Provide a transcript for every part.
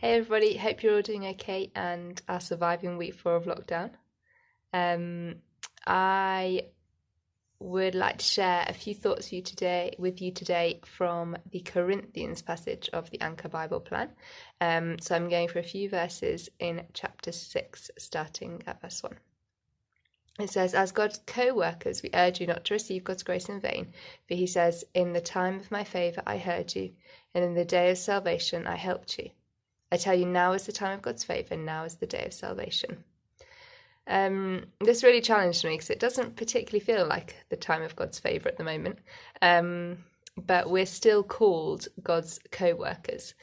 Hey everybody, hope you're all doing okay and are surviving week 4 of lockdown. I would like to share a few thoughts with you today from the Corinthians passage of the Anchor Bible Plan. So I'm going for a few verses in chapter 6, starting at verse 1. It says, "As God's co-workers, we urge you not to receive God's grace in vain, for he says, 'In the time of my favour I heard you, and in the day of salvation I helped you.' I tell you, now is the time of God's favour, now is the day of salvation." This really challenged me because it doesn't particularly feel like the time of God's favour at the moment. But we're still called God's co-workers.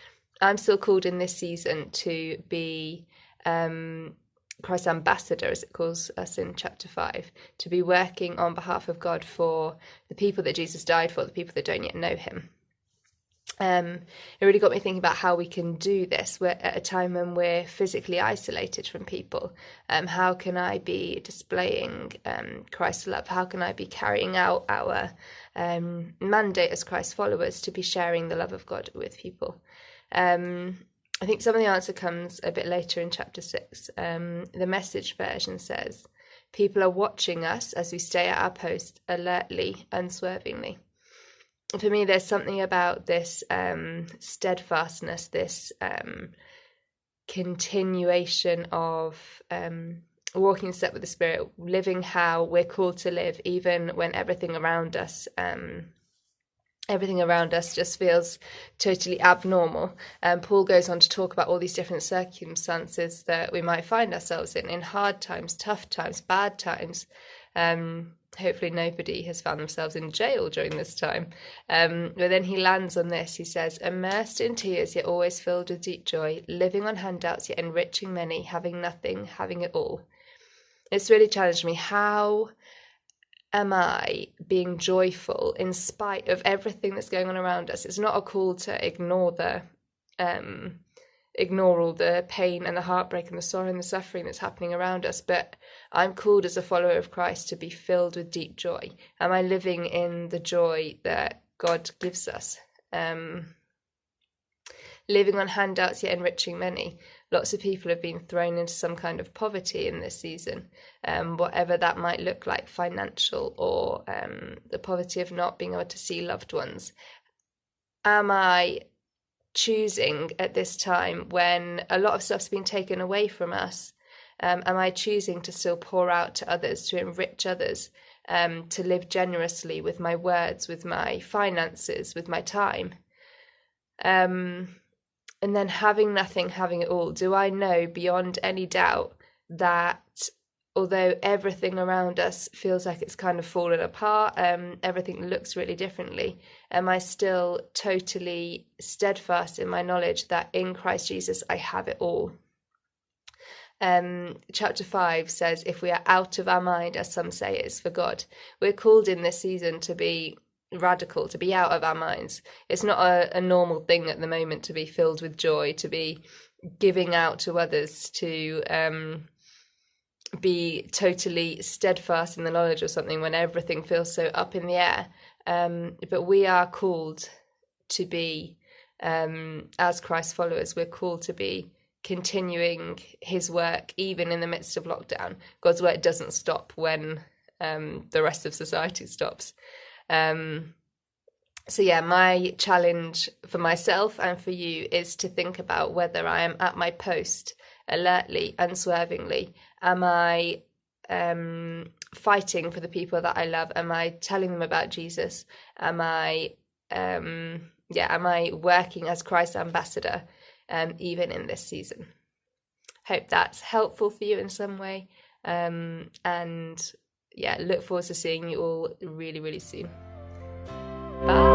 I'm still called in this season to be Christ's ambassador, as it calls us in chapter 5, to be working on behalf of God for the people that Jesus died for, the people that don't yet know him. It really got me thinking about how we can do this. We're at a time when we're physically isolated from people. How can I be displaying Christ's love? How can I be carrying out our mandate as Christ followers to be sharing the love of God with people? I think some of the answer comes a bit later in chapter 6. The Message version says, "People are watching us as we stay at our post alertly, unswervingly." For me, there's something about this steadfastness, this continuation of walking in step with the Spirit, living how we're called to live, even when everything around us just feels totally abnormal. Paul goes on to talk about all these different circumstances that we might find ourselves in hard times, tough times, bad times. Hopefully nobody has found themselves in jail during this time. But then he lands on this. He says, "Immersed in tears, yet always filled with deep joy, living on handouts, yet enriching many, having nothing, having it all." It's really challenged me. How am I being joyful in spite of everything that's going on around us? It's not a call to ignore all the pain and the heartbreak and the sorrow and the suffering that's happening around us, but I'm called as a follower of Christ to be filled with deep joy. Am I living in the joy that God gives us? Living on handouts yet enriching many. Lots of people have been thrown into some kind of poverty in this season, whatever that might look like, financial or the poverty of not being able to see loved ones. Am I choosing at this time, when a lot of stuff's been taken away from us, am I choosing to still pour out to others, to enrich others, to live generously with my words, with my finances, with my time? And then having nothing, having it all. Do I know beyond any doubt that although everything around us feels like it's kind of fallen apart, everything looks really differently, am I still totally steadfast in my knowledge that in Christ Jesus I have it all? Chapter 5 says, if we are out of our mind, as some say, it's for God. We're called in this season to be radical, to be out of our minds. It's not a normal thing at the moment to be filled with joy, to be giving out to others, to be totally steadfast in the knowledge of something when everything feels so up in the air. But we are called to be, as Christ followers, we're called to be continuing his work even in the midst of lockdown. God's work doesn't stop when the rest of society stops. So yeah, my challenge for myself and for you is to think about whether I am at my post alertly, unswervingly. Am I fighting for the people that I love? Am I telling them about Jesus? Am I working as Christ's ambassador even in this season? Hope that's helpful for you in some way. And yeah, look forward to seeing you all really, really soon. Bye.